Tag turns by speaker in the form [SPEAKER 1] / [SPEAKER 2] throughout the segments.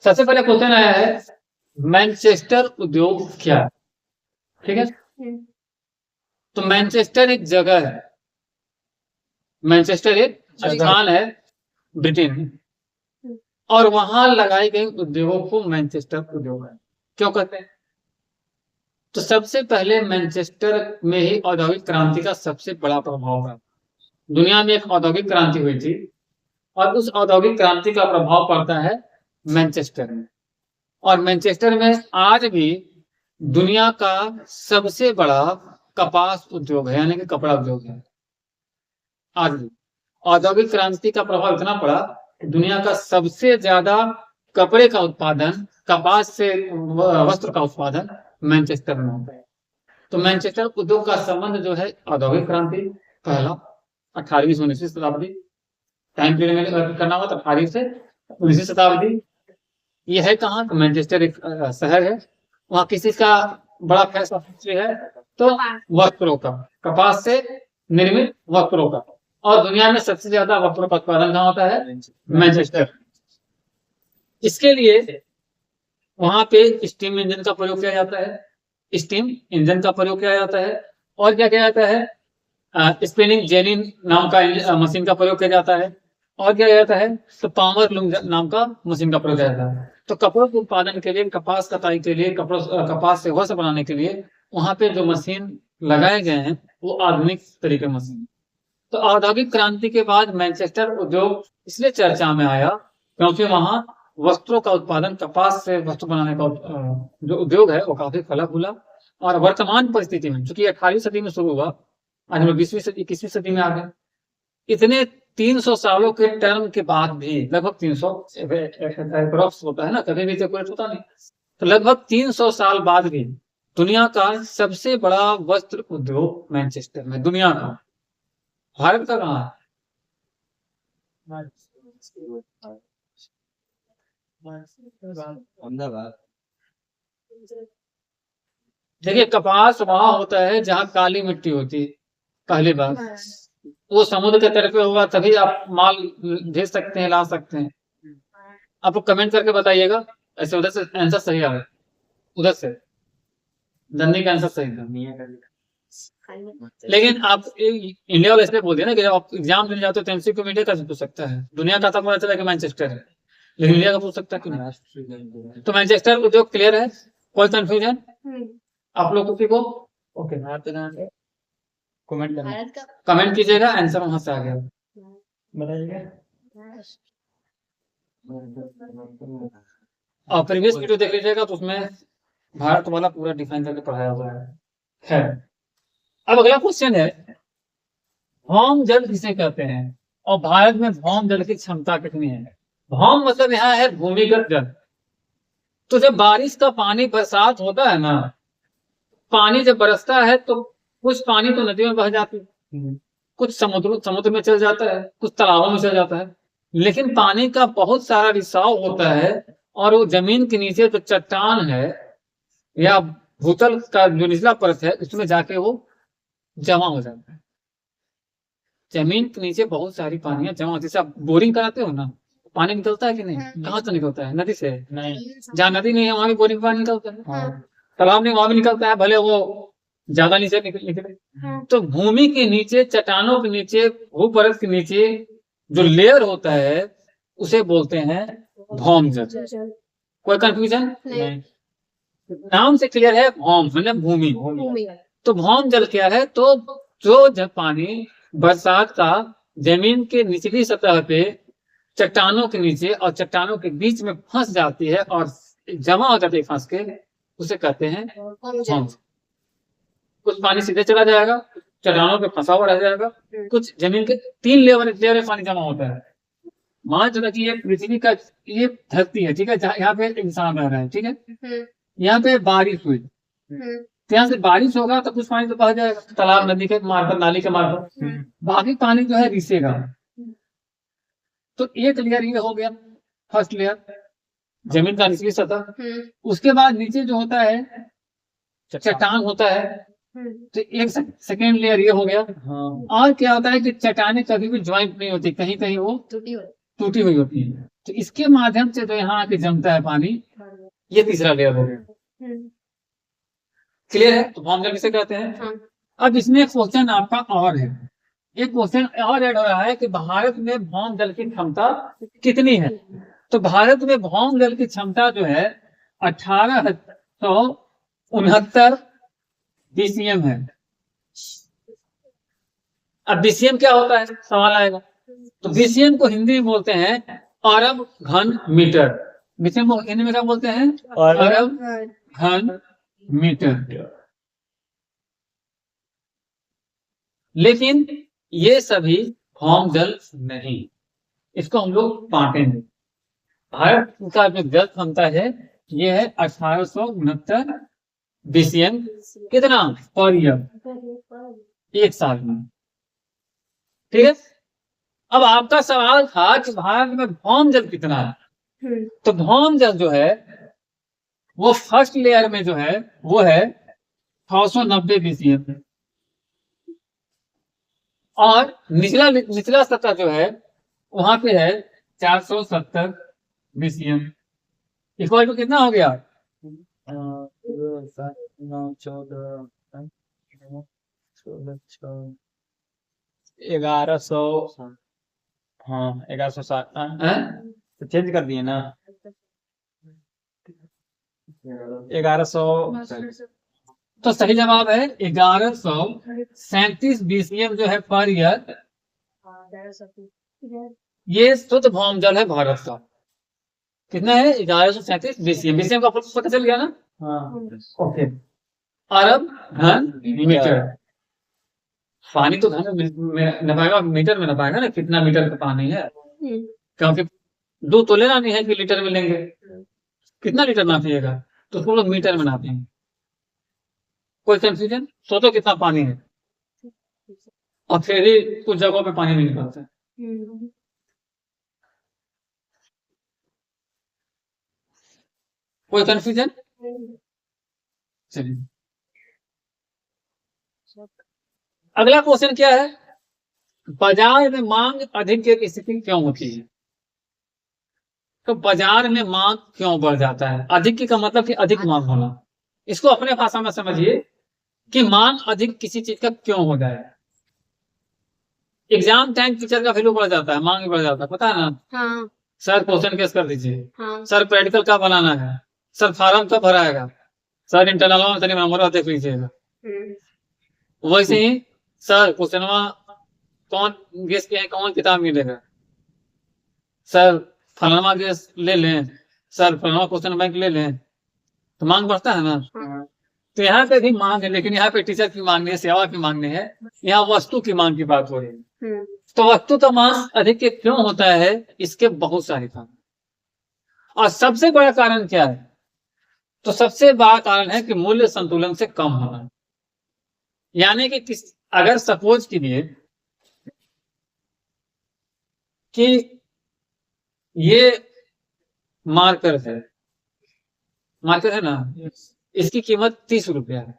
[SPEAKER 1] सबसे पहले क्वेश्चन आया है मैनचेस्टर उद्योग क्या है? ठीक है, तो मैनचेस्टर एक जगह है, मैनचेस्टर एक स्थान है ब्रिटेन में, और वहां लगाई गई उद्योगों को मैनचेस्टर उद्योग है। क्यों कहते हैं? तो सबसे पहले मैनचेस्टर में ही औद्योगिक क्रांति का सबसे बड़ा प्रभाव है। दुनिया में एक औद्योगिक क्रांति हुई थी और उस औद्योगिक क्रांति का प्रभाव पड़ता है मैनचेस्टर में, और मैनचेस्टर में आज भी दुनिया का सबसे बड़ा कपास उद्योग है, यानी कि कपड़ा उद्योग है। आज भी औद्योगिक क्रांति का प्रभाव इतना पड़ा कि दुनिया का सबसे ज्यादा कपड़े का उत्पादन, कपास से वस्त्र का उत्पादन मैनचेस्टर में होता है। तो मैनचेस्टर उद्योग का संबंध जो है औद्योगिक क्रांति पहला 18वीं से 19वीं शताब्दी टाइम पीरियड में करना हुआ, तो 18वीं से 19वीं शताब्दी। ये है कहाँ? तो मैनचेस्टर एक शहर है, वहाँ किसी का बड़ा फैसला फैक्ट्री है तो वस्त्रों का, कपास से निर्मित वस्त्रों का, और दुनिया में सबसे ज्यादा वस्त्रों का उत्पादन कहाँ होता है? मैनचेस्टर। इसके लिए वहां पे स्टीम इंजन का प्रयोग किया जाता है, स्टीम इंजन का प्रयोग किया जाता है, और क्या किया जाता है? स्पिनिंग जेनी नाम का मशीन का प्रयोग किया जाता है, और क्या जाता है? तो पावर लूम नाम का मशीन का प्रयोग किया जाता है। तो कपड़ों के उत्पादन के लिए, कपास कटाई के लिए, कपास से वस्त्र बनाने के लिए वहां पे जो मशीन लगाए गए हैं वो आधुनिक तरीके मशीन। तो औद्योगिक क्रांति के बाद मैनचेस्टर उद्योग इसलिए चर्चा में आया क्योंकि वहां वस्त्रों का उत्पादन, कपास से वस्त्र बनाने का जो उद्योग है वो काफी फला फूला। और वर्तमान परिस्थिति में, चूंकि 18वीं सदी में शुरू हुआ, आज हम लोग 20वीं सदी 21वीं सदी में आ गए, इतने 300 सालों के टर्म के बाद भी, लगभग 300 अप्रॉक्स होता है ना, कभी भी एक्यूरेट होता नहीं, तो लगभग 300 साल बाद भी दुनिया का सबसे बड़ा वस्त्र उद्योग मैनचेस्टर में, दुनिया का। भारत का कहाँ है? अहमदाबाद। देखिए, कपास वहां होता है जहाँ काली मिट्टी होती है, पहली बात। वो समुद्र के तरफ होगा तभी आप माल भेज सकते हैं, ला सकते हैं। आप लोग कमेंट करके बताइएगा, ऐसे उधर से आंसर सही आ रहा है, उधर से धन्नी का आंसर सही था। लेकिन आप इंडिया वाले इसलिए बोल दिया ना कि जब आप एग्जाम देने जाते हो तो एमसीक्यू में इंडिया का पूछ सकता है, दुनिया का तो पता चला कि मैनचेस्टर है, लेकिन इंडिया का पूछ सकता है कि नहीं। तो मैनचेस्टर उद्योग क्लियर है, कोई कंफ्यूजन आप लोग को? ओके, कमेंट कीजिएगा, आंसर वहां से आ गया बताइएगा। और प्रीवियस वीडियो देख लीजिएगा तो उसमें भारत वाला पूरा डिफाइन करके पढ़ाया हुआ है। अब अगला क्वेश्चन है, भौम जल किसे कहते हैं और भारत में भौम जल की क्षमता कितनी है? भौम मतलब यहाँ है भूमिगत जल। तो जब बारिश का पानी, बरसात होता है ना, पानी जब बरसता है तो कुछ पानी तो नदियों में बह जाती है, कुछ समुद्र में चल जाता है, कुछ तालाबों में चल जाता है, लेकिन पानी का बहुत सारा रिसाव होता है और वो जमीन के नीचे जो चट्टान है या भूतल का जो निचला परत है उसमें जाके वो जमा हो जाता है। जमीन के नीचे बहुत सारी पानियां जमा होती है। जैसे आप बोरिंग कराते हो ना, पानी निकलता है कि नहीं? कहाँ से निकलता है? नदी से नहीं, जहाँ नदी नहीं है वहां भी बोरिंग पानी निकलता है, तालाब नहीं वहां भी निकलता है, भले वो ज्यादा नीचे निकले। तो भूमि के नीचे, चट्टानों के नीचे, भूपरत के नीचे जो लेयर होता है उसे बोलते हैं भौम जल। कोई कंफ्यूजन नहीं? नाम से क्लियर है, भौम मतलब भूमि। तो भौम जल क्या है? तो जो जब पानी बरसात का जमीन के निचली सतह पे चट्टानों के नीचे और चट्टानों के बीच में फंस जाती है और जमा हो जाती है फंस के, उसे कहते हैं भौम। कुछ पानी सीधे चला जाएगा, चट्टानों पे फंसा हुआ रह जाएगा, कुछ जमीन के 3 लेवल में पानी जमा होता है। मान चला कि ये पृथ्वी का, ये धरती है, ठीक है, यहाँ पे इंसान रह रहा है, ठीक है, यहाँ पे बारिश हुई, तो यहाँ से बारिश होगा तो कुछ पानी तो बह जाएगा तालाब, नदी के मार्फत, नाली के मार्फत, बाकी पानी जो है रिसेगा। तो एक लेयर ये हो गया, फर्स्ट लेयर, जमीन का निचली सतह। उसके बाद नीचे जो होता है चट्टान होता है, तो एक सेकेंड लेयर ये हो गया। और क्या होता है कि चट्टानें कभी भी ज्वाइंट नहीं होती, कहीं कहीं वो टूटी हुई होती है, तो इसके माध्यम से जो यहाँ आके जमता है पानी, ये तीसरा लेयर हो गया। क्लियर है? तो भौम जल किसे कहते हैं? अब इसमें एक क्वेश्चन आपका और है, एक क्वेश्चन और ऐड हो रहा है कि भारत में भौम जल की क्षमता कितनी है। तो भारत में भौम जल की क्षमता जो है 1869 बीसीएम है। अब बीसीएम क्या होता है, सवाल आएगा। तो बीसीएम को हिंदी में बोलते हैं अरब घन मीटर। बीसीएम को हिंदी में क्या बोलते हैं? अरब घन मीटर। लेकिन ये सभी भौम जल नहीं, इसको हम लोग बांटेंगे। भारत का जो जल क्षमता है ये है 1869 बीसीएम, कितना पर ईयर, एक साल में। ठीक है। अब आपका सवाल था कि भारत में भौम जल कितना है, तो भौम जल जो है वो फर्स्ट लेयर में जो है वो है 690 बीसीएम, और निचला सतह जो है वहां पे है 470 बीसीएम। इक्वल टू कितना हो गया? 1100, हाँ 1160, तो चेंज कर दिए ना 1100। तो सही जवाब है 1137 बीसीएम जो है पर ईयर, ये शुद्ध भौम जल है भारत का। कितना है? 1137 बीसीएम। बीसीएम का पता चल गया ना? हाँ। ओके। अरब घन मीटर। पानी तो घन में नपाएगा, मीटर में नपाएगा ना, कितना मीटर का पानी है, क्योंकि 2 तोले नापनी है कि लीटर में लेंगे, कितना लीटर नापिएगा, तो उसको लोग मीटर में नापेंगे। कोई कंफ्यूजन? सोचो कितना पानी है, और फिर ही कुछ जगहों पे पानी नहीं निकलता है। कोई कंफ्यूजन? चलिए अगला क्वेश्चन क्या है? बाजार में मांग अधिक की स्थिति क्यों होती है? तो बाजार में मांग क्यों बढ़ जाता है? अधिक की का मतलब कि अधिक मांग होना। इसको अपने भाषा में समझिए कि मांग अधिक किसी चीज का क्यों हो जाए। एग्जाम टाइम टीचर का वैल्यू बढ़ जाता है, मांग बढ़ जाता है, पता है ना? हाँ। सर क्वेश्चन केस कर दीजिए। हाँ। सर प्रैक्टिकल कब बनाना है, सर फॉर्म कब भराएगा, सर इंटरनल में तनी नंबर देख लीजिएगा। वैसे ही सर क्वेश्चन कौन गेस किया है, कौन किताब मिलेगा, सर फलाना गेस ले लें, सर फलाना क्वेश्चन बैंक ले लें, तो मांग बढ़ता है ना। तो यहाँ पे भी मांग है, लेकिन यहाँ पे टीचर की मांग नहीं है, सेवा की मांग नहीं है, यहाँ वस्तु की मांग की बात हो रही है। तो वस्तु का मांग अधिक क्यों होता है? इसके बहुत सारे कारण, और सबसे बड़ा कारण क्या है? तो सबसे बड़ा कारण है कि मूल्य संतुलन से कम होना। यानी कि अगर सपोज कीजिए कि ये मार्कर है, मार्कर है ना, इसकी कीमत 30 रुपया है।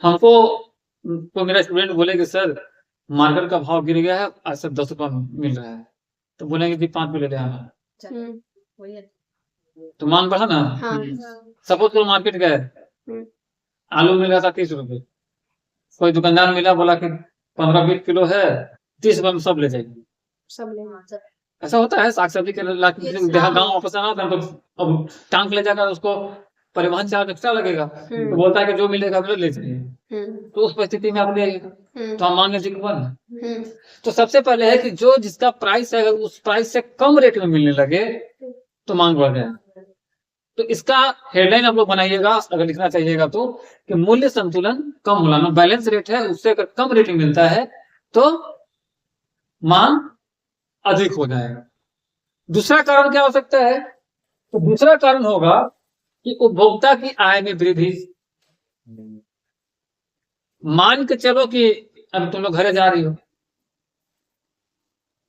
[SPEAKER 1] हमको तो मेरा स्टूडेंट बोले कि सर मार्कर का भाव गिर गया है, आज सब 10 रुपया मिल रहा है, तो बोलेंगे कि 5 रुपये ले आना, तो मांग बढ़ा ना। सपोज तो मार्केट गए, आलू मिल रहा था 30 रुपये, कोई दुकानदार मिला बोला कि 15-20 किलो है, 30 रुपये में सब ले जाएंगे, सब ले। ऐसा होता है, साग सब्जी के गाँव वापस आना होता है, तो अब टांग ले जाकर उसको परिवहन चार्ज एक्स्ट्रा लगेगा, तो बोलता है कि जो मिलेगा वो ले जाइए, तो उस परिस्थिति में आप ले आइएगा, तो हम मांगे जी। तो सबसे पहले है कि जो जिसका प्राइस है, अगर उस प्राइस से कम रेट में मिलने लगे तो मांग बढ़ जाए। तो इसका हेडलाइन आप लोग बनाइएगा अगर लिखना चाहिएगा तो, कि मूल्य संतुलन कम होना, बैलेंस रेट है उससे अगर कम रेट मिलता है तो मांग अधिक हो जाएगा। दूसरा कारण क्या हो सकता है? तो दूसरा कारण होगा कि उपभोक्ता की आय में वृद्धि। मान के चलो कि अब तुम लोग घरे जा रही हो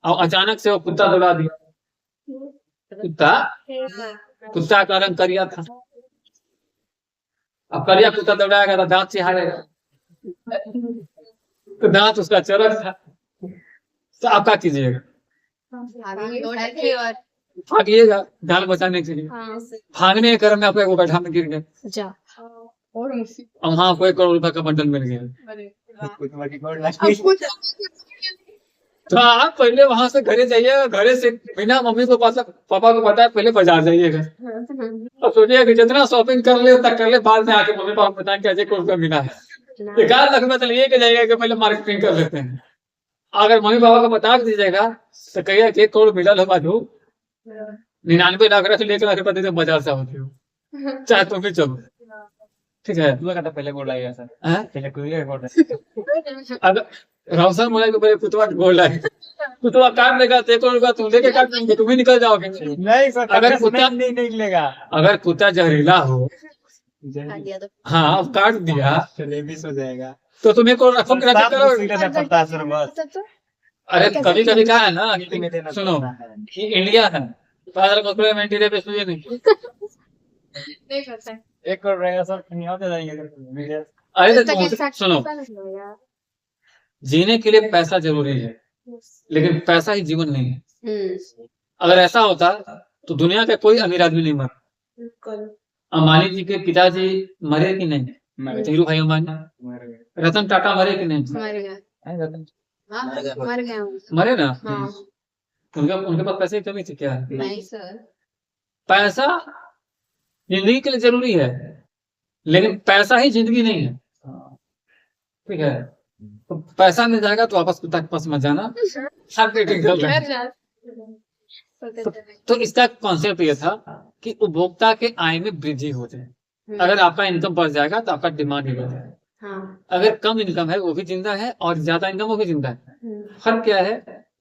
[SPEAKER 1] और अचानक से वो कुत्ता दौड़ा दिया, कुत्ता का रंग करिया था, अब करिया कुत्ता दौड़ाएगा तो दांत चिहारेगा, तो दांत उसका चरक था, तो आप क्या कीजिएगा? भागिएगा जान बचाने के लिए। भागने के क्रम में आपको एक गड्ढा में गिर गए और वहाँ आपको 1 करोड़ रुपए का बंडल मिल गया। तो आप पहले वहां से घरे जाइएगा, घरे से बिना मम्मी को पापा को बताए पहले बाजार जाइएगा और सोचिएगा कि जितना शॉपिंग कर ले उतना कर ले, बाद में आके मम्मी पापा बताएं कि अजय को रुपया मिला है। 1 लाख में तो लिए के जाइएगा कि पहले मार्केटिंग कर लेते हैं। अगर मम्मी पापा को बता दीजिएगा तो कहिएगा कि 1 करोड़ मिला लो बाजू 99 लाख रख ले, 1 लाख रुपया दे बाजार से होती हो, चाहे तुम भी चलो, ठीक है।
[SPEAKER 2] पहले गोल आएगा सर, पहले कोई गोल
[SPEAKER 1] अगर रावसन मोला के पहले कुतवा गोल है, कुतवा काट लेगा 1 करोड़ रुपया तुम लेके काट लेंगे, तुम ही निकल जाओगे।
[SPEAKER 2] नहीं सर,
[SPEAKER 1] अगर कुत्ता
[SPEAKER 2] नहीं निकलेगा,
[SPEAKER 1] अगर कुत्ता जहरीला हो, हाँ अब काट दिया
[SPEAKER 2] तो रेबीज हो जाएगा
[SPEAKER 1] तो तुम्हें को रकम करोगे।
[SPEAKER 2] पड़ता है सर बस।
[SPEAKER 1] अरे कभी कभी क्या है ना, सुनो ये इंडिया है, फादर को रेबीज हुई नहीं।
[SPEAKER 2] 1 करोड़ रहेगा सर, कहीं और जाएंगे।
[SPEAKER 1] अरे तो सुनो, जीने के लिए पैसा जरूरी है, लेकिन पैसा ही जीवन नहीं है। अगर ऐसा होता तो दुनिया का कोई अमीर आदमी नहीं मर। अंबानी जी के पिताजी मरे कि नहीं? धीरू भाई अंबानी। रतन टाटा मरे कि नहीं? मरे ना। उनके पास पैसे की कमी थी क्या?
[SPEAKER 3] नहीं सर।
[SPEAKER 1] पैसा जिंदगी के लिए जरूरी है, लेकिन पैसा ही जिंदगी नहीं है, ठीक है। तो पैसा मिल जाएगा तो वापस कुत्ता के पास मत जाना। तो इसका कॉन्सेप्ट ये था कि उपभोक्ता के आय में वृद्धि हो जाए। अगर आपका इनकम बढ़ जाएगा तो आपका डिमांड भी बढ़ जाएगा। अगर कम इनकम है वो भी जिंदा है और ज्यादा इनकम वो भी जिंदा है। फर्क क्या है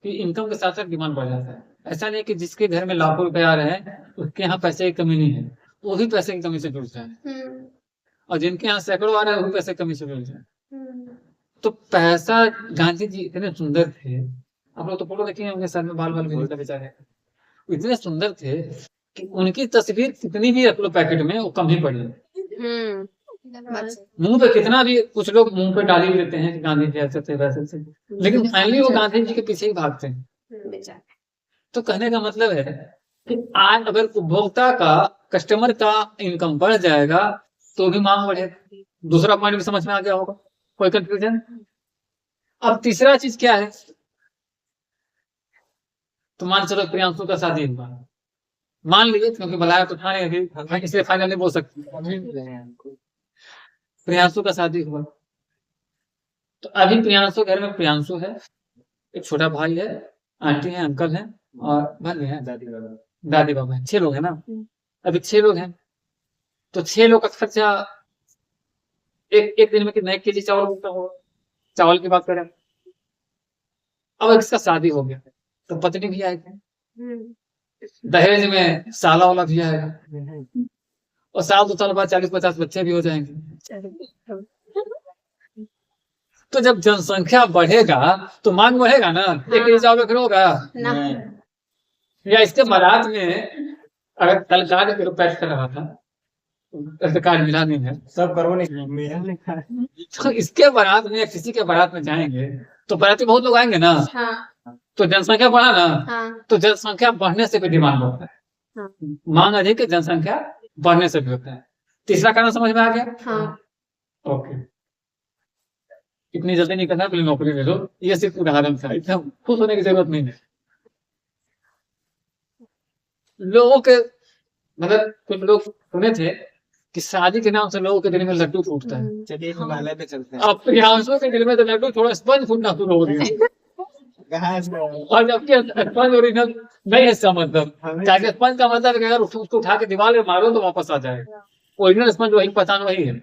[SPEAKER 1] कि इनकम के साथ साथ डिमांड बढ़ जाता है। ऐसा नहीं कि जिसके घर में लाखों रुपए आ रहे हैं उसके यहाँ पैसे की कमी नहीं है, वो भी पैसे की कमी से जुड़ जाए, और जिनके यहाँ सैकड़ों आ रहे हैं वो भी पैसे की कमी से जुड़ जाए। तो पैसा, गांधी जी इतने सुंदर थे, आप लोग तो फोटो देखे होंगे, सर में बाल भी नहीं बेचारे, इतने सुंदर थे कि उनकी तस्वीर कितनी भी रख लो पैकेट में वो कम ही पड़ी। मुंह पे कितना भी, कुछ लोग मुंह पे डाली देते हैं कि गांधी जी ऐसे थे वैसे थे, लेकिन फाइनली वो गांधी जी के पीछे ही भागते हैं। तो कहने का मतलब है कि आज अगर उपभोक्ता का, कस्टमर का इनकम बढ़ जाएगा तो भी मांग बढ़ेगा। दूसरा पॉइंट भी समझ में आ गया होगा, कोई कंफ्यूजन? अब तीसरा चीज क्या है, तो मान चलो प्रियांशु का शादी हुआ, मान लीजिए, क्योंकि बुलाया तो था नहीं इसलिए फाइनल नहीं बोल सकती। प्रियांशु का शादी हुआ तो अभी प्रियांशु घर में प्रियांशु है, एक छोटा भाई है, आंटी है, अंकल है और भाई है, दादी बाबा है। 6 लोग है ना, अभी 6 लोग हैं तो 6 लोग का खर्चा एक दिन में कितना 1 केजी चावल होता होगा, चावल की बात करें। अब इसका शादी हो गया तो पत्नी भी आएगी, दहेज में साला वाला भी आएगा, और साल 2 साल बाद 40-50 बच्चे भी हो जाएंगे। तो जब जनसंख्या बढ़ेगा तो मांग बढ़ेगा ना, 1 केजी चावल फिर होगा। या इसके बारात में अगर कल कार्ड के पैक कर रहा था, कार्ड मिला नहीं है,
[SPEAKER 2] सब करो नहीं,
[SPEAKER 1] तो इसके बारात में या किसी के बारात में जाएंगे तो बाराती बहुत लोग आएंगे ना, तो जनसंख्या बढ़ा ना, तो जनसंख्या बढ़ने से भी डिमांड बढ़ता है। मांग अधिक है, जनसंख्या बढ़ने से भी होता है। तीसरा कारण समझ में आ गया? ओके, इतनी जल्दी नहीं करना, पहले नौकरी ले लो, ये सिर्फ उदाहरण था, इतना खुश होने की जरूरत नहीं है। लोगों के मतलब कुछ लोग सुने थे कि शादी के नाम से लोगों के दिल में लड्डू फूटता है।
[SPEAKER 2] चलिए हिमालय पे चलते हैं।
[SPEAKER 1] अब प्रियांशु के दिल में तो लड्डू थोड़ा स्पंज फूटना शुरू हो गया, और जबकि स्पंज ओरिजिनल नहीं है इसका मतलब, ताकि स्पंज का मतलब है कि अगर उसको उठा के दीवार में मारो तो वापस आ जाएगा। ओरिजिनल स्पंज वही, पहचान वही है।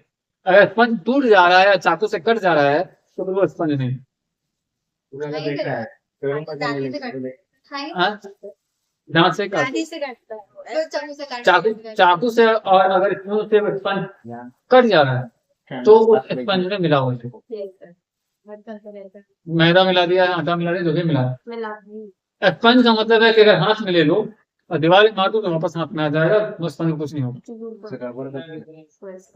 [SPEAKER 1] अगर स्पंज टूट जा रहा है या चाकू से कट जा रहा है तो वो स्पंज नहीं। दांत से चाकू से, और अगर स्पून से स्पंज कट जा रहा है तो उस स्पंज में मिला हुआ है, मैदा मिला दिया, आटा मिला दिया, जो भी मिला। स्पंज का मतलब है कि अगर हाथ में ले लो और दीवार में मार दो तो वापस हाथ में आ जाएगा, वो स्पंज में कुछ नहीं होगा,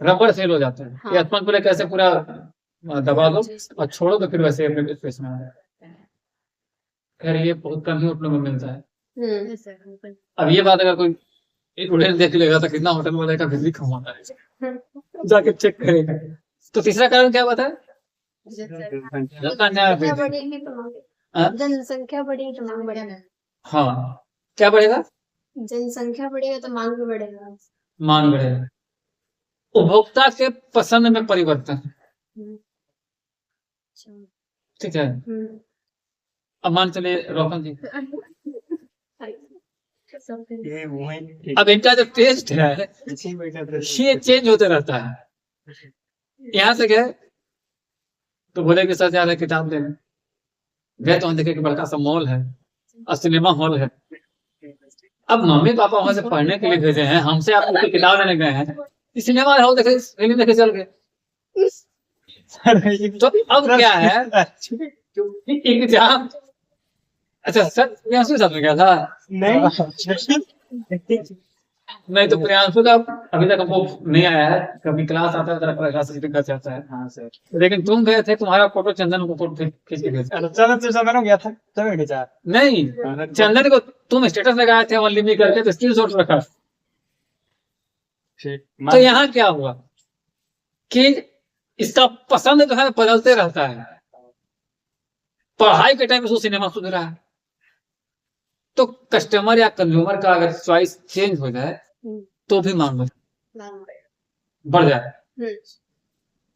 [SPEAKER 1] रबड़ फेल हो जाता है। ये स्पंज पूरा कैसे पूरा दबा दो और छोड़ो तो फिर वैसे अपने स्पेस में आ जाए। खैर ये बहुत कम ही होटलों में मिलता है।
[SPEAKER 3] हम्म।
[SPEAKER 1] अब ये बात अगर कोई स्टूडेंट देख लेगा तो कितना होटल वाले का बिजली कम होता है, जाके चेक करेगा। तो तीसरा कारण क्या बताया? जनता न्याय
[SPEAKER 3] जनसंख्या
[SPEAKER 1] वृद्धि।
[SPEAKER 3] बढ़ेगी तो
[SPEAKER 1] हाँ?
[SPEAKER 3] जनसंख्या बढ़ेगी तो मांग बढ़ेगा।
[SPEAKER 1] हाँ, क्या बढ़ेगा?
[SPEAKER 3] जनसंख्या बढ़ेगा तो मांग भी बढ़ेगा।
[SPEAKER 1] मांग बढ़ेगा। उपभोक्ता के पसंद में परिवर्तन।
[SPEAKER 3] हम्म। अच्छा।
[SPEAKER 1] ठीक है,
[SPEAKER 3] हम्म।
[SPEAKER 1] अब मान चले रोशन जी,
[SPEAKER 2] ये वही
[SPEAKER 1] अब इनका जो टेस्ट है
[SPEAKER 2] पीछे बैठा था।
[SPEAKER 1] ये चेंज होता रहता है। यहाँ से गए तो बोले कि सर जा रहे किताब लेने, गए तो हम देखे कि बड़का सा मॉल है और सिनेमा हॉल है। अब मम्मी पापा वहां से पढ़ने के लिए भेजे हैं, हमसे आप कोई किताब लेने गए हैं, इस सिनेमा हॉल देखे, फिल्म देखे चल गए। तो अब क्या है, एग्जाम, अच्छा सर प्रियांशु के साथ में गया था? नहीं तो प्रियांशु का अभी तक हमको नहीं आया है, कभी क्लास आता है तो क्लास कर जाता है।
[SPEAKER 2] हाँ सर।
[SPEAKER 1] लेकिन तुम गए थे, तुम्हारा फोटो चंदन को फोटो खींच के भेजा।
[SPEAKER 2] चलो तो चंदन गया था तभी खींचा।
[SPEAKER 1] नहीं, चंदन को तुम स्टेटस लगाए थे ऑनली मी करके, तो स्क्रीनशॉट रखा। तो यहाँ क्या हुआ कि इसका पसंद जो है बदलते रहता है। पढ़ाई के टाइम उसको सिनेमा सुन रहा है, तो कस्टमर या कंज्यूमर का अगर चॉइस चेंज हो जाए तो भी मांग बढ़ जाए।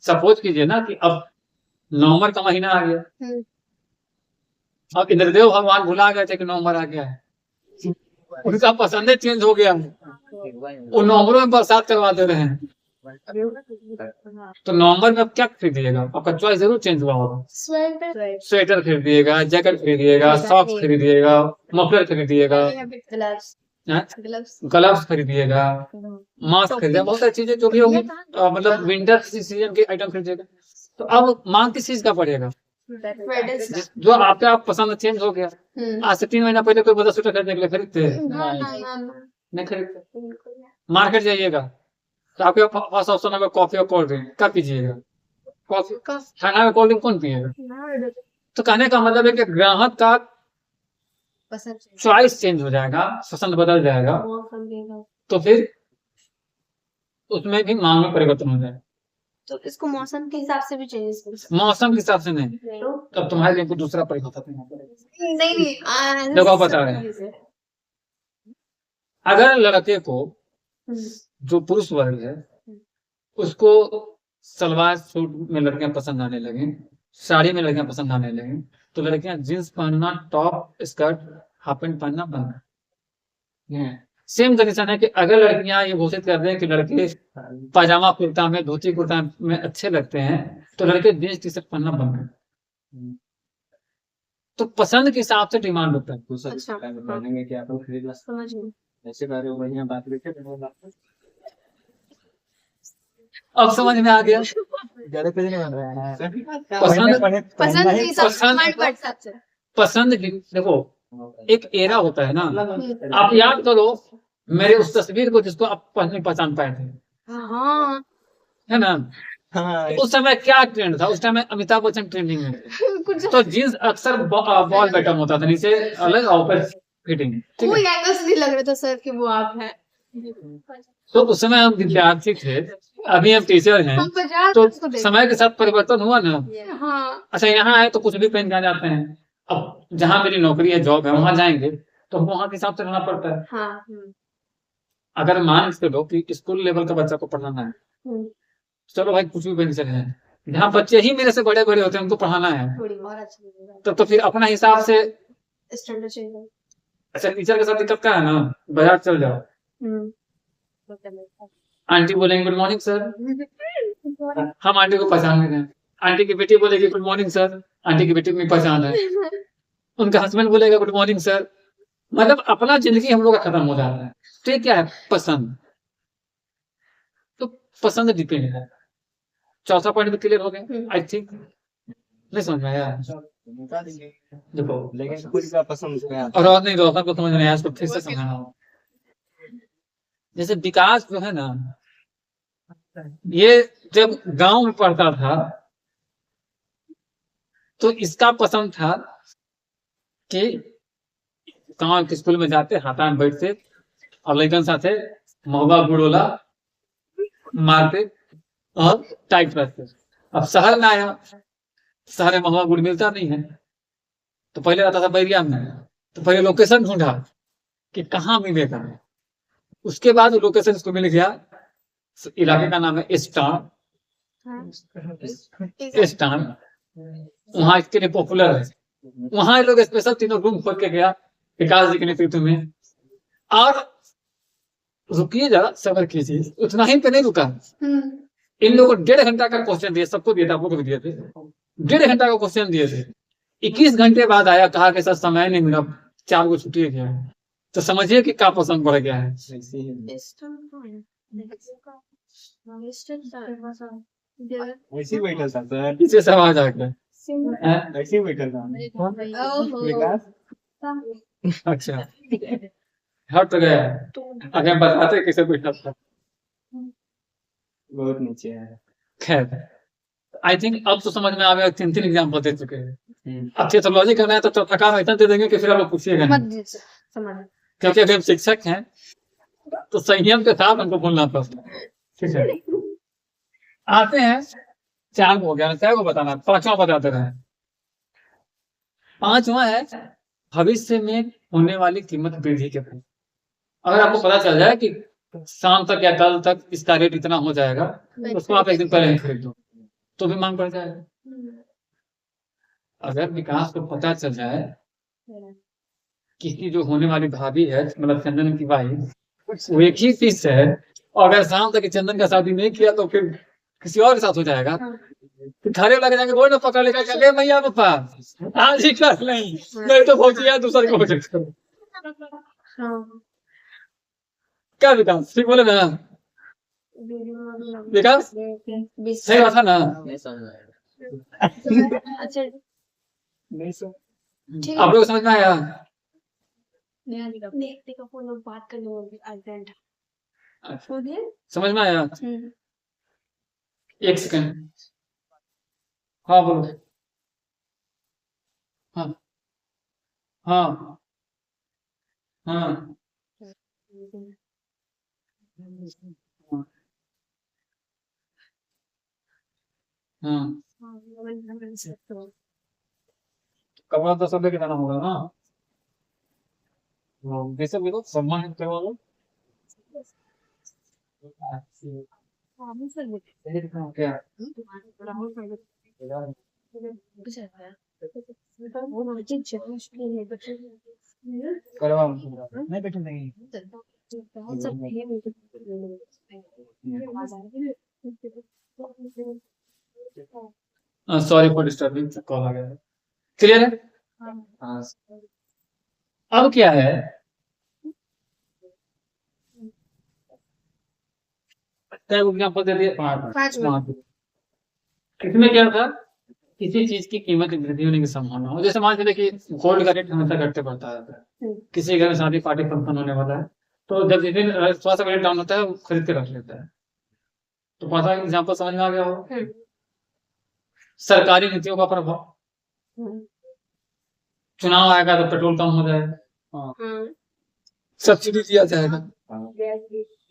[SPEAKER 1] सपोज कीजिए ना कि अब नवंबर का महीना आ गया, अब इंद्रदेव भगवान भुला गए थे कि नवंबर आ गया है, उनका पसंद चेंज हो गया, वो नवंबर में बरसात करवा दे रहे हैं। तो नवंबर में अब क्या खरीदिएगा? आपका चॉइस जरूर चेंज हुआ होगा। स्वेटर खरीदिएगा, जैकेट खरीदिएगा, सॉक्स खरीदिएगा, मफलर खरीदिएगा, ग्लव्स खरीदिएगा, मास्क खरीदिएगा, बहुत सारी चीजें जो भी होगी, मतलब विंटर सीजन के आइटम खरीदिएगा। तो अब मांग किस चीज का बढ़ेगा? जो आपका पसंद चेंज हो गया। आज से 3 महीना पहले कोई बता स्वेटर खरीदने के लिए खरीदते नहीं खरीदते। मार्केट जाइएगा तो आपके पास ऑप्शन होगा कॉफी और कोल्ड ड्रिंक, क्या पीजिएगा? कॉफी। खाना में कोल्ड ड्रिंक कौन पिएगा? तो कहने का मतलब है कि ग्राहक का चॉइस चेंज हो जाएगा, पसंद बदल जाएगा, तो फिर उसमें भी मांग में परिवर्तन हो जाएगा।
[SPEAKER 3] तो इसको मौसम के हिसाब से भी चेंजेस
[SPEAKER 1] मौसम के हिसाब से नहीं, तब तुम्हारे लिए कुछ दूसरा परिवर्तन होगा।
[SPEAKER 3] नहीं
[SPEAKER 1] देखो बता रहे हैं, अगर लड़के को, जो पुरुष वर्ग है, उसको सलवार सूट में लड़कियां पसंद आने लगी, साड़ी में लड़कियां पसंद आने लगी, तो लड़कियां जींस पहनना, टॉप स्कर्ट हाफ पैंट पहनना बंद कर। सेम कंडीशन है कि अगर लड़कियां ये घोषित कर दें कि लड़के पाजामा कुर्ता में, धोती कुर्ता में अच्छे लगते हैं, तो लड़के जींस टी शर्ट पहनना बंद कर। तो पसंद के हिसाब से डिमांड होता है।
[SPEAKER 3] अच्छा।
[SPEAKER 2] क्या तो खरीद
[SPEAKER 3] समझ गई।
[SPEAKER 2] ऐसे बारे में बढ़िया बात लिखे
[SPEAKER 1] अब समझ में आ गया।
[SPEAKER 2] ज्यादा कुछ नहीं बन रहा है।
[SPEAKER 3] पसंद के हिसाब से डिमांड बढ़ सकता है।
[SPEAKER 1] पसंद देखो, एक एरा होता है ना, आप याद करो मेरे उस तस्वीर को जिसको आप पहले पहचान पाए थे,
[SPEAKER 3] हाँ
[SPEAKER 1] है ना?
[SPEAKER 2] हाँ,
[SPEAKER 1] तो उस समय क्या ट्रेंड था? उस टाइम अमिताभ बच्चन ट्रेंडिंग में थे।
[SPEAKER 3] कुछ
[SPEAKER 1] तो जींस अक्सर बॉल बटन होता था, नीचे अलग और ऊपर फिटिंग।
[SPEAKER 3] कोई एंगल से नहीं लग रहा था सर कि वो आप हैं।
[SPEAKER 1] तो उस समय हम विद्यार्थी थे, अभी हम टीचर हैं,
[SPEAKER 3] हम 50
[SPEAKER 1] तो
[SPEAKER 3] उसको देख-
[SPEAKER 1] समय के साथ परिवर्तन हुआ ना।
[SPEAKER 3] हाँ
[SPEAKER 1] अच्छा यहाँ आए तो कुछ भी पहन के आ जाते हैं। अब जहाँ मेरी नौकरी है, जॉब है, वहां जाएंगे तो वहां के हिसाब से रहना पड़ता है।
[SPEAKER 3] हाँ
[SPEAKER 1] अगर मान के लो कि स्कूल लेवल का बच्चा को पढ़ाना है, चलो भाई कुछ भी पहन के चले जाए। जहाँ बच्चे ही मेरे से बड़े बड़े होते हैं, उनको पढ़ाना है,
[SPEAKER 3] थोड़ी बहुत अच्छी लग
[SPEAKER 1] तब तो फिर अपना हिसाब से।
[SPEAKER 3] स्टैंडर्ड चाहिए।
[SPEAKER 1] अच्छा टीचर के साथ दिक्कत क्या है ना, बाजार चल जाओ, आंटी बोलेंगे गुड मॉर्निंग सर, हम आंटी को पहचान नहीं रहे हैं। आंटी की बेटी बोलेगी गुड मॉर्निंग सर, आंटी की बेटी को भी पहचान है। उनका हस्बैंड बोलेगा गुड मॉर्निंग सर, मतलब अपना जिंदगी हम लोग का खत्म हो जाता है। तो ये क्या है? पसंद। तो पसंद डिपेंड है। चौथा पॉइंट भी क्लियर हो गया आई थिंक। नहीं समझ में आया? देखो,
[SPEAKER 2] लेकिन खुद का पसंद है।
[SPEAKER 1] और नहीं रोशन को समझ में आया, इसको फिर से समझाना हो। जैसे विकास जो है ना, ये जब गांव में पढ़ता था तो इसका पसंद था कि गाँव के स्कूल में जाते हाथा में बैठते और लड़कन साथे महुआ गुड़ोला मारते और टाइट रखते। अब शहर में आया, शहर में महुआ गुड़ मिलता नहीं है, तो पहले रहता था बैरिया में, तो पहले लोकेशन ढूंढा कि कहाँ मिलेगा। उसके बाद लोकेशन उसको मिल गया, इलाके का नाम है स्टार। स्टार वहां इसके लिए पॉपुलर है। वहां लोग स्पेशल तीनों रूम खोल के गया विकास जी के नेतृत्व में। और रुकिए जरा, सबर कीजिए, उतना ही पे नहीं रुका। इन लोगों को 1.5 घंटा का क्वेश्चन दिए, सबको दिए थे, आप लोग को भी दिए थे। 1.5 घंटा का क्वेश्चन दिए थे। 21 घंटे बाद आया, कहा कि सर समय नहीं मिला, 4 को छुट्टी गया है। तो समझिए कि क्या पसंद बढ़ गया है।
[SPEAKER 2] ऐसे ही बैठा था सर,
[SPEAKER 1] इसे सब आ जाकर
[SPEAKER 2] ऐसे ही बैठा था विकास।
[SPEAKER 1] अच्छा हट तो गया है। अगर बताते कैसे बैठा था।
[SPEAKER 2] बहुत नीचे है।
[SPEAKER 1] खैर आई थिंक अब तो समझ में आ गया। 3 एग्जाम्पल दे चुके हैं। अब थियोलॉजी करना है तो थका ऐसा दे देंगे कि फिर आप लोग पूछिएगा नहीं। क्योंकि अगर हम शिक्षक हैं तो संयम के साथ हमको बोलना पड़ता है। ठीक है, आते हैं 4 को हो गया, 4 को बताना, 5वां बताते रहे। 5वां है भविष्य में होने वाली कीमत वृद्धि के बारे में। अगर आपको पता चल जाए कि शाम तक या कल तक इसका रेट इतना हो जाएगा, तो उसको आप 1 दिन पहले ही खरीद दो तो भी मांग बढ़ जाएगा। अगर विकास को पता चल जाए किसी जो होने वाली भाभी है, मतलब चंदन की वाइफ, वो एक ही चीज है, और अगर शाम तक चंदन का शादी नहीं किया तो फिर किसी और के साथ हो जाएगा। फिर घरे लग जाएंगे, वो ना पकड़ लेगा, चले मैया पापा आज ही कर नहीं तो पहुंचिए दूसरे को क्या। विकास ठीक बोले ना? विकास सही बात है ना?
[SPEAKER 3] अच्छा
[SPEAKER 2] नहीं सर,
[SPEAKER 3] ठीक
[SPEAKER 1] आप लोग को समझ में आया?
[SPEAKER 3] देखते का फोन में बात करने होगी अर्जेंट।
[SPEAKER 1] समझ में आया? 1 सेकंड। हाँ बोलो। हाँ हाँ हाँ हाँ कपड़ा तो सब लेके जाना होगा ना। जैसे भी लोग सम्मान करवाओ। क्या करवाओ नहीं बैठे नहीं। सॉरी फॉर डिस्टर्बिंग, कॉल आ गया है। क्लियर है? हाँ। अब क्या है, एग्जाम्पल दे दिए 5। इसमें क्या था, किसी चीज की कीमत वृद्धि होने की संभावना हो। जैसे मान लीजिए कि गोल्ड का रेट हमेशा घटते बढ़ता रहता है। किसी घर में शादी पार्टी फंक्शन होने वाला है, तो जब जिस दिन थोड़ा सा रेट डाउन होता है वो खरीद के रख लेता है। तो 5वां एग्जाम्पल समझ में आ गया हो। सरकारी नीतियों का प्रभाव, चुनाव आएगा तो पेट्रोल कम हो जाएगा, सब्सिडी दिया जाएगा,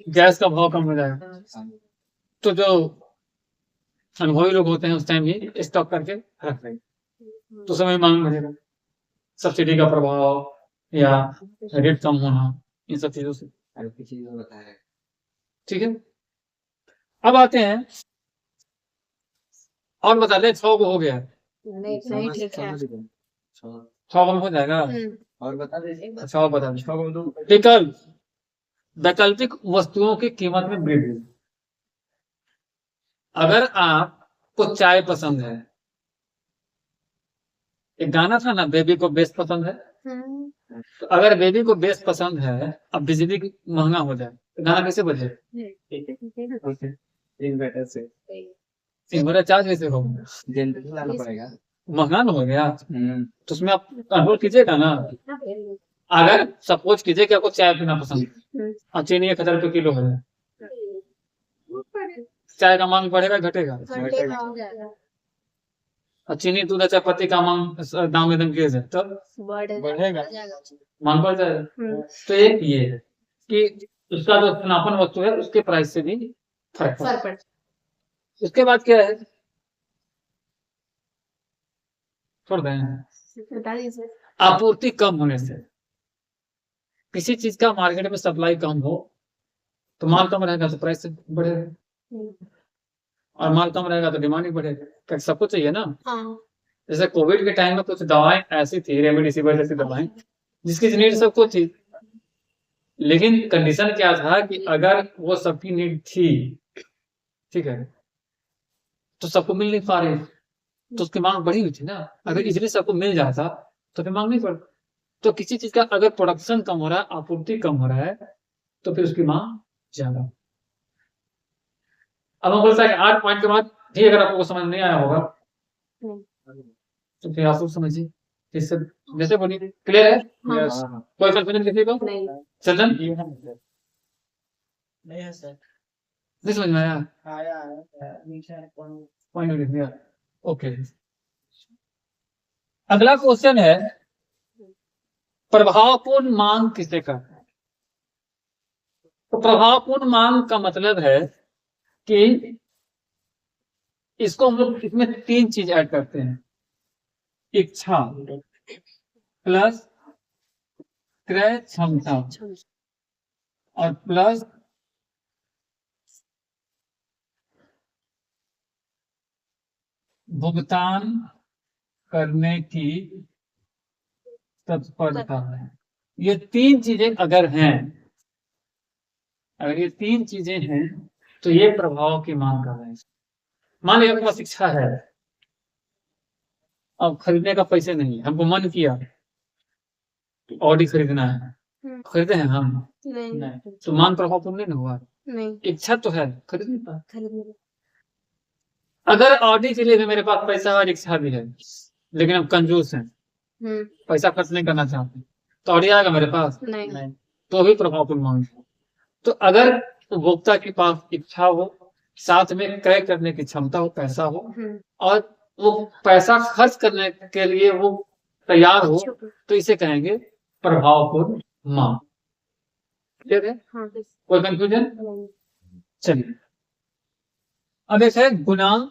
[SPEAKER 1] गैस का भाव कम हो जाएगा। तो जो अनुभवी लोग होते हैं उस टाइम ही स्टॉक करके रख देंगे, तो समय मांग बढ़ेगा। सब्सिडी का प्रभाव या रेट कम होना, इन सब चीजों से। ठीक है, अब आते हैं और बता दें 6 को हो गया।
[SPEAKER 3] नहीं ठीक है
[SPEAKER 1] 6 में हो जाएगा।
[SPEAKER 2] और बता दीजिए।
[SPEAKER 1] अच्छा और बता दें वैकल्पिक वस्तुओं की कीमत में वृद्धि। अगर आपको चाय पसंद है, एक गाना था ना, बेबी को बेस पसंद है। तो अगर बेबी को बेस पसंद है, अब बिजली महंगा हो जाए तो गाना कैसे बजे?
[SPEAKER 2] इन्वर्टर से।
[SPEAKER 1] इन्वर्टर चार्ज कैसे हो?
[SPEAKER 2] जनरेटर लाना पड़ेगा।
[SPEAKER 1] महंगा ना हो गया, तो उसमें आप कंट्रोल कीजिएगा ना। अगर सपोज कीजिए कि आपको चाय पीना पसंद है और चीनी 1000 रुपये किलो है, चाय का मांग बढ़ेगा घटेगा? और चीनी दूध और चायपत्ती का मांग दाम एकदम गिर जाए तो
[SPEAKER 2] बढ़ेगा।
[SPEAKER 1] मांग बढ़ जाएगा। तो एक ये है कि उसका जो स्थानापन्न वस्तु है उसके प्राइस से भी फर्क पड़ता है।
[SPEAKER 3] फर्क पड़ता
[SPEAKER 1] उसके बाद क्या है, छोड़ दें,
[SPEAKER 3] है। बता दीजिए।
[SPEAKER 1] आपूर्ति कम होने से। किसी चीज का मार्केट में सप्लाई कम हो तो माल कम रहेगा तो प्राइस बढ़ेगा, और माल कम रहेगा तो डिमांड ही बढ़ेगा, क्योंकि सबको चाहिए ना।
[SPEAKER 3] हाँ
[SPEAKER 1] जैसे कोविड के टाइम में कुछ दवाएं ऐसी थी, रेमडेसिविर जैसी दवाएं जिसकी नीड सबको थी, लेकिन कंडीशन क्या था कि अगर वो सबकी नीड थी, ठीक है, तो सबको मिल नहीं पा रही, तो उसकी मांग बढ़ी हुई थी ना। अगर इजीली सबको मिल जाता तो फिर मांग नहीं पड़ती। तो किसी चीज का अगर प्रोडक्शन कम हो रहा है, आपूर्ति कम हो रहा है, तो फिर उसकी मांग ज्यादा। अब हम बोल सकते हैं 8 पॉइंट के बाद भी अगर आपको समझ नहीं आया होगा तो फिर आप लोग समझिए इससे, जैसे बोलिए क्लियर है,
[SPEAKER 2] Yes. हाँ, हाँ।
[SPEAKER 1] कोई कंफ्यूजन किसी को?
[SPEAKER 3] नहीं
[SPEAKER 1] चंदन
[SPEAKER 2] नहीं है सर।
[SPEAKER 1] नहीं समझ में आया?
[SPEAKER 2] आया नीचे
[SPEAKER 1] पॉइंट लिख दिया, ओके। अगला क्वेश्चन है, प्रभावपूर्ण मांग किसे कहते हैं? तो प्रभावपूर्ण मांग का मतलब है कि इसको हम लोग इसमें 3 चीज ऐड करते हैं, इच्छा प्लस क्रय क्षमता और प्लस भुगतान करने की तत्परता है। ये 3 चीजें अगर हैं, अगर ये 3 चीजें हैं तो ये प्रभाव की मांग कर रहे हैं। मान लीजिए आपके पास इच्छा है, अब खरीदने का पैसे नहीं, हमको मन किया ऑडी खरीदना है, खरीदे हैं हम,
[SPEAKER 3] नहीं
[SPEAKER 1] तो मांग प्रभावपूर्ण नहीं ना हुआ।
[SPEAKER 3] नहीं
[SPEAKER 1] इच्छा तो है, खरीद नहीं पाए।
[SPEAKER 3] खरीदने
[SPEAKER 1] अगर ऑडी के लिए भी मेरे पास पैसा और इच्छा भी है, लेकिन हम कंजूस हैं, पैसा खर्च नहीं करना चाहते, तो ऑडी आएगा मेरे पास?
[SPEAKER 3] नहीं
[SPEAKER 1] तो भी प्रभावपूर्ण मांग है। तो अगर उपभोक्ता के पास इच्छा हो, साथ में क्रय करने की क्षमता हो, पैसा हो, और वो पैसा खर्च करने के लिए वो तैयार हो, तो इसे कहेंगे प्रभावपूर्ण मांग। क्लियर है?
[SPEAKER 3] हाँ
[SPEAKER 1] कोई कंफ्यूजन?
[SPEAKER 3] नहीं
[SPEAKER 1] चलिए अब एक है गुणांक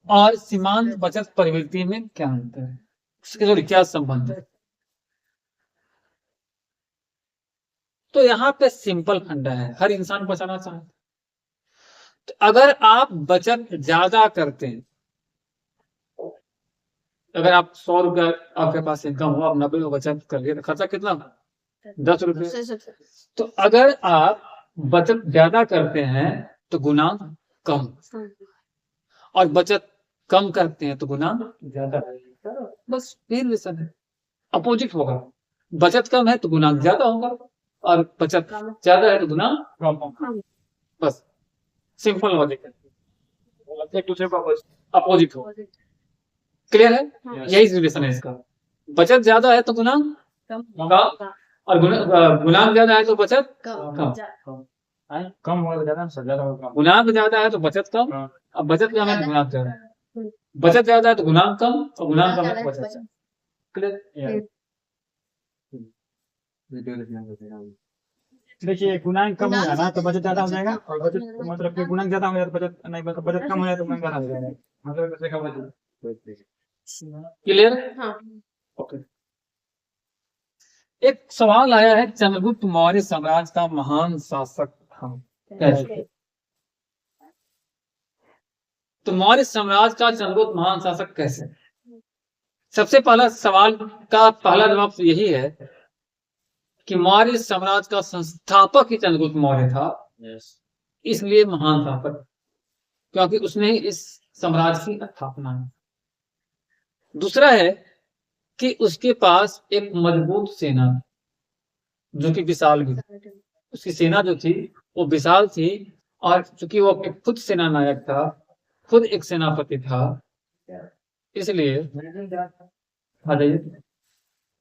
[SPEAKER 1] और सीमांत बचत प्रवृत्ति में क्या अंतर है, इसके जो क्या संबंध है। तो यहाँ पे सिंपल फंडा है, हर इंसान बचाना चाहता है। तो अगर आप बचत ज्यादा करते हैं, अगर आप 100 रुपया आपके पास इनकम हो, आप 90 में बचत कर लिए, तो खर्चा कितना? 10 रुपये। तो अगर आप बचत ज्यादा करते हैं तो गुणांक कम, और बचत कम करते हैं तो गुणांक ज्यादा। बस यही रिलेशन है, अपोजिट होगा। बचत कम है तो गुणांक ज्यादा होगा, और बचत ज्यादा है तो गुणांक कम होगा। बस सिंपल लॉजिक है, एक दूसरे को अपोजिट हो। क्लियर है? यही रिलेशन है इसका। बचत ज्यादा है तो गुणांक कम, और गुणांक ज्यादा है तो बचत कम।
[SPEAKER 2] कम होगा तो ज्यादा, ज्यादा होगा कम।
[SPEAKER 1] गुणांक ज्यादा है तो बचत कम, अब बचत ज्यादा है तो गुणांक ज्यादा। बचत ज्यादा है तो गुणांक कम, और गुणांक कम है तो बचत ज्यादा। क्लियर?
[SPEAKER 2] देखिए गुणांक कम हो जाना तो बचत ज्यादा हो जाएगा, और बचत मतलब कि गुणांक ज्यादा हो जाए तो बचत नहीं, मतलब बचत कम हो जाए तो गुणांक ज्यादा हो जाएगा, मतलब दूसरे का बचत।
[SPEAKER 1] क्लियर?
[SPEAKER 3] हाँ
[SPEAKER 1] ओके। एक सवाल आया है, चंद्रगुप्त मौर्य साम्राज्य का महान शासक था कैसे? तो मौर्य साम्राज्य का चंद्रगुप्त महान शासक कैसे? सबसे पहला सवाल का पहला जवाब तो यही है कि मौर्य साम्राज्य का संस्थापक ही चंद्रगुप्त मौर्य था, इसलिए महान शासक, क्योंकि उसने इस साम्राज्य की स्थापना की। दूसरा है कि उसके पास एक मजबूत सेना जो कि विशाल भी, उसकी सेना जो थी वो विशाल थी, और चूंकि वो खुद सेना नायक था, खुद एक सेनापति था, इसलिए आ जाइए,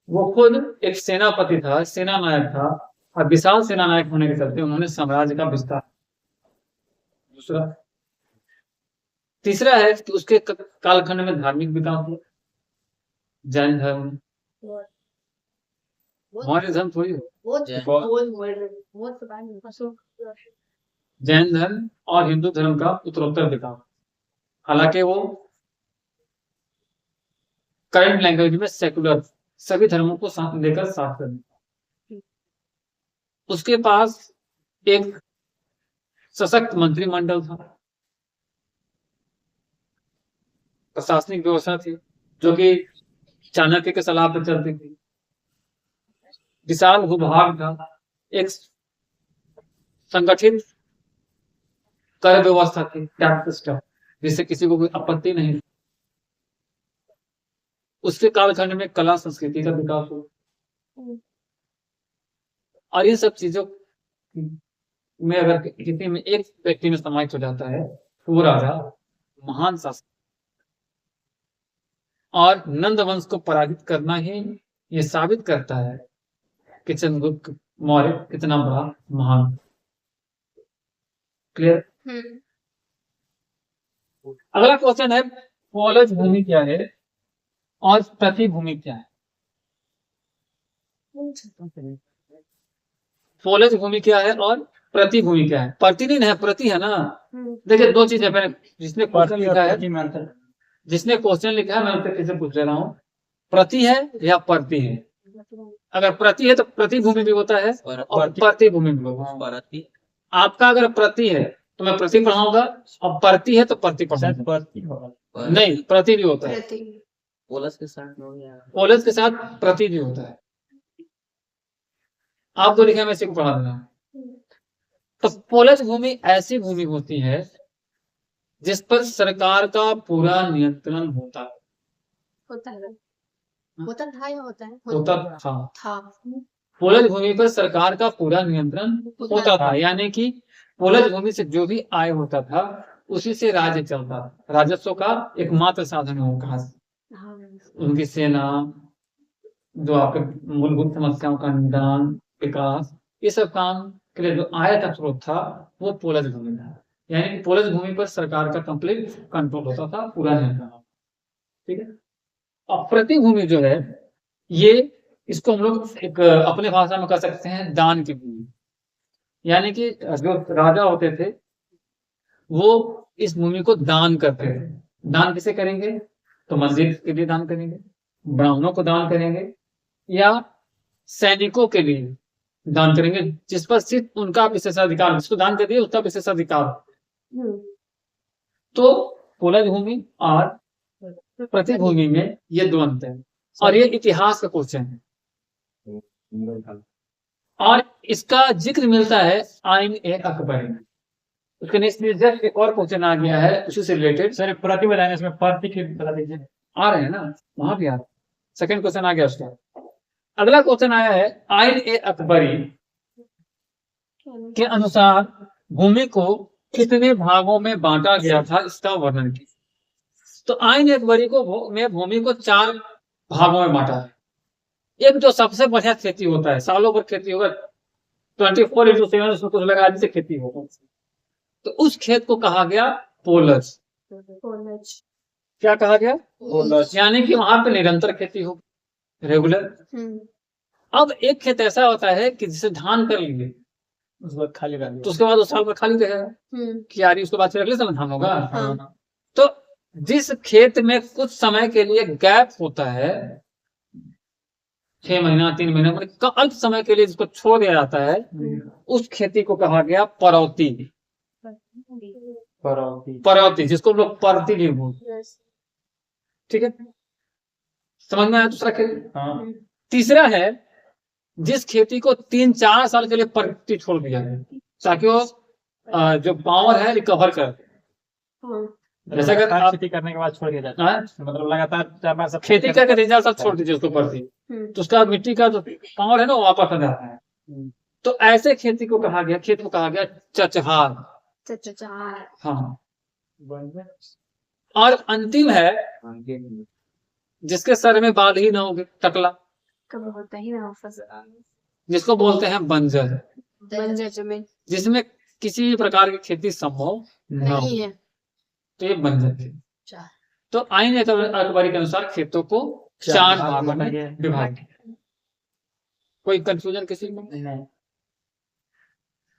[SPEAKER 1] वो खुद एक सेनापति था, सेना नायक था, और विशाल सेना नायक होने के चलते उन्होंने साम्राज्य का विस्तार। दूसरा तीसरा है कि उसके कालखंड में धार्मिक विकास हुआ, जैन धर्म, हमारे धर्म थोड़ी हो, जैन धर्म और हिंदू धर्म का उत्तरोत्तर विकास। हालांकि वो करंट लैंग्वेज में सेकुलर, सभी धर्मों को साथ लेकर साथ करने। उसके पास एक सशक्त मंत्रिमंडल था, प्रशासनिक व्यवस्था थी जो कि चाणक्य के सलाह पर चलती थी, विशाल भूभाग था, एक संगठित कर व्यवस्था थी, टैक्स सिस्टम, जिससे किसी को कोई आपत्ति नहीं। उसके कालखंड में कला संस्कृति का विकास हुआ। और इन सब चीजों में अगर किसी में एक व्यक्ति में समाहित हो जाता है तो वो राजा महान शासक, और नंद वंश को पराजित करना ही ये साबित करता है कि चंद्रगुप्त मौर्य कितना बड़ा महान। क्लियर? अगला क्वेश्चन है, पोलज भूमि क्या है और प्रतिभूमि क्या है? पोलज भूमि क्या है और प्रतिभूमि क्या है? प्रति नहीं है, प्रति है ना। देखिए दो चीजें, मैंने जिसने क्वेश्चन लिखा है, जिसने क्वेश्चन लिखा है मैं उससे किसे पूछ ले रहा हूँ, प्रति है या प्रति है? अगर प्रति है तो प्रतिभूमि भी होता है और प्रतिभूमि भी होता है। आपका अगर प्रति है तो मैं प्रति पढ़ाऊंगा, और प्रति है तो प्रति पढ़ाऊंगा। नहीं, प्रति भी होता है, पोलज के साथ प्रति भी होता है। आप तो लिखे, मैं इसी को पढ़ा देना। तो पोलज भूमि ऐसी भूमि होती है जिस पर सरकार का पूरा नियंत्रण होता है। होता था। पोलज भूमि पर सरकार का पूरा नियंत्रण होता था, यानी कि पोलज भूमि से जो भी आय होता था उसी से राज्य चलता। राजस्व का एकमात्र साधन होगा उनकी सेना, जो आपके मूलभूत समस्याओं का निदान, विकास, ये सब काम के लिए जो आय का स्रोत था वो पोलज भूमि था। यानी कि पोलज भूमि पर सरकार का कंप्लीट कंट्रोल होता था, पूरा नियंत्रण। ठीक है। और प्रतिभूमि जो है, ये इसको हम लोग एक अपने भाषा में कह सकते हैं दान की भूमि। यानी कि जो राजा होते थे वो इस भूमि को दान करते थे। दान किसे करेंगे? तो मस्जिद के लिए दान करेंगे, ब्राह्मणों को दान करेंगे, या सैनिकों के लिए दान करेंगे, जिस पर सिर्फ उनका विशेषाधिकार, जिसको दान कर दिए उसका विशेषाधिकार। तो पोलज भूमि और प्रतिभूमि में ये दो अंतर है, और ये इतिहास का क्वेश्चन है, और इसका जिक्र मिलता है आइन ए अकबरी में। उसके नेक्स्ट जस्ट एक और क्वेश्चन आ गया है उसी से रिलेटेड। सर प्रति बताएं, इसमें प्रति के बता दीजिए। आ रहे हैं ना, वहां भी आ रहे। सेकंड क्वेश्चन आ गया उसका। अगला क्वेश्चन आया है, आइन ए अकबरी के अनुसार भूमि को कितने भागों में बांटा गया था, इसका वर्णन कीजिए। तो आइन ए अकबरी को में भूमि को 4 भागों में बांटा है। एक जो सबसे बढ़िया खेती होता है, सालों भर खेती होगा, 24/7 उसमें कुछ लगा से खेती होगा, तो उस खेत को कहा गया पोलज। क्या कहा गया? पोलज। यानी कि वहां पे निरंतर खेती हो, रेगुलर। अब एक खेत ऐसा होता है कि जिसे धान कर लिए उस वक्त खाली रह गया, तो उसके बाद उस साल में खाली रहेगा कि यार उसके बाद फिर अगले साल धान होगा। तो जिस खेत में कुछ समय के लिए गैप होता है, 6 महीना 3 महीना, मतलब अल्प समय के लिए जिसको छोड़ दिया जाता है, उस खेती को कहा गया परौती। परौती जिसको हम लोग परती भी बोलते हैं। ठीक है, समझ में आया दूसरा खेती? तीसरा है जिस खेती को 3-4 साल के लिए परती छोड़ दिया है, ताकि वो जो पावर है रिकवर कर। जैसे अगर आप खेती करने के बाद छोड़ दिया जाता है, मतलब लगातार 4-5 साल खेती करके 3-4 साल छोड़ दीजिए उसको परती, तो उसका मिट्टी का जो पावर है ना वो वापस आ जाता है। तो ऐसे खेती को कहा गया, खेत को कहा गया चचहार। हाँ। और अंतिम है जिसके सर में बाल ही ना होगे, टकला, होता ही ना, जिसको बोलते हैं बंजर जमीन, जिसमें किसी भी प्रकार की खेती संभव नहीं है। तो ये बन जाती है।
[SPEAKER 3] चार।
[SPEAKER 1] तो आइन अकबरी के अनुसार खेतों को चार भागों में विभाजित किया। कोई कंफ्यूजन किसी में?
[SPEAKER 2] नहीं।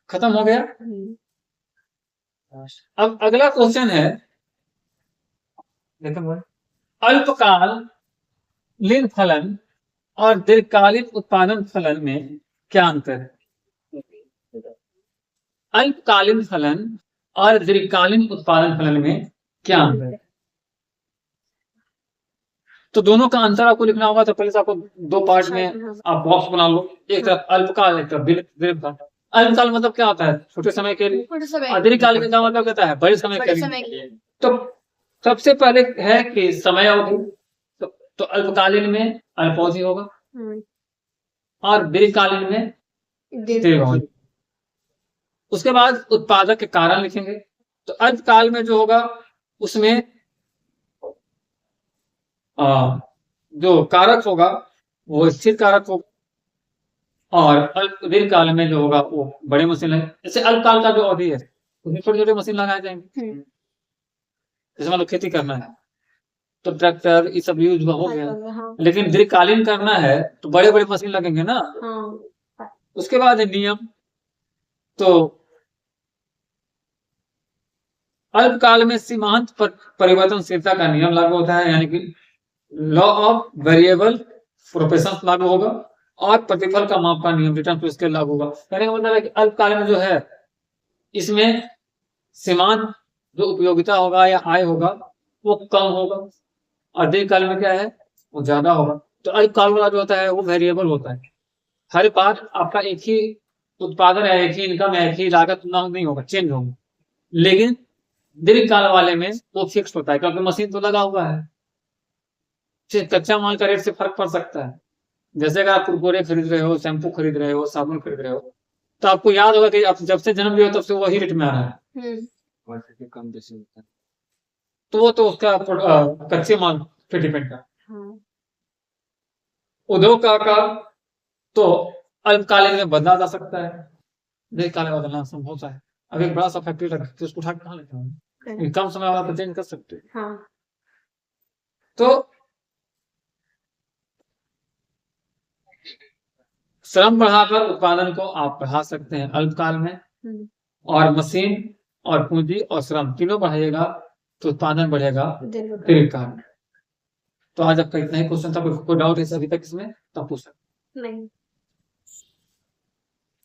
[SPEAKER 1] खत्म हो गया। अब अगला क्वेश्चन है,
[SPEAKER 2] लेकिन वो
[SPEAKER 1] अल्पकालीन फलन और दीर्घकालीन उत्पादन फलन में क्या अंतर है? अल्पकालीन फलन और दीर्घकालीन उत्पादन फलन में क्या अंतर है? तो दोनों का अंतर आपको लिखना होगा। तो पहले से आपको दो पार्ट में आप बॉक्स बना लो, एक तरफ अल्पकाल, एक तरफ दीर्घकाल। अल्पकाल मतलब क्या होता है? छोटे समय के लिए।
[SPEAKER 3] थोड़े समय
[SPEAKER 1] और दीर्घकाल का मतलब कहता है बड़े समय
[SPEAKER 3] बड़े
[SPEAKER 1] के
[SPEAKER 3] समय
[SPEAKER 1] लिए।
[SPEAKER 3] के
[SPEAKER 1] तो सबसे पहले है कि समय अवधि, तो अल्पकालीन में अल्पावधि होगा और दीर्घकालीन में दीर्घावधि। उसके बाद उत्पादक के कारण लिखेंगे। तो अल्पकाल में जो होगा उसमें जो कारक होगा वो स्थिर कारक होगा, और दीर्घकाल में जो होगा वो बड़े मशीन लगे। जैसे अल्पकाल का जो अवधि है उसमें छोटे छोटे मशीन लगाए जाएंगे। जैसे मान लो खेती करना है तो ट्रैक्टर ये सब यूज हो गया, लेकिन दीर्घकालीन करना है तो बड़े बड़े मशीन लगेंगे ना। उसके बाद है नियम। तो अल्पकाल में सीमांत पर परिवर्तनशीलता का नियम लागू होता है, यानी कि लॉ ऑफ वेरिएबल प्रोपेशन लागू होगा, और प्रतिफल का माप का नियम रिटर्न टू स्केल लागू होगा। कहने का मतलब है कि अल्पकाल में जो है इसमें सीमांत जो उपयोगिता होगा या आय होगा वो कम होगा, और दीर्घकाल में क्या है वो ज्यादा होगा। तो अल्पकाल वाला जो होता है वो वेरिएबल होता है। हर बार आपका एक ही उत्पादन है, एक ही इनकम है, एक ही लागत नहीं होगा, चेंज होगा। लेकिन दीर्घकाल वाले में वो फिक्स होता है, क्योंकि मशीन तो लगा हुआ है। फिर कच्चा माल का रेट से फर्क पड़ सकता है। जैसे अगर आप कुरकुरे खरीद रहे हो, शैम्पू खरीद रहे हो, साबुन खरीद रहे हो, तो आपको याद होगा कि आप जब से जन्म लिया तब से वही रेट में आ रहा है।
[SPEAKER 2] कम बेसी होता है।
[SPEAKER 1] तो वो तो उसका कच्चे माल पे डिपेंड है। उद्योग का तो अल्पकालीन में बदला जा सकता है, दीर्घकालीन में बदलना संभव है। अब एक बड़ा सा फैक्ट्री रखते उसको उठा के कहाँ लेते हैं? कम समय वाला तो चेंज कर सकते हैं। तो श्रम बढ़ाकर उत्पादन को आप बढ़ा सकते हैं अल्पकाल में, और मशीन और पूंजी और श्रम तीनों बढ़ाइएगा तो उत्पादन बढ़ेगा दीर्घकाल में। तो आज आपका इतना ही क्वेश्चन था। कोई डाउट है अभी तक इसमें तो पूछ सकते।
[SPEAKER 3] नहीं।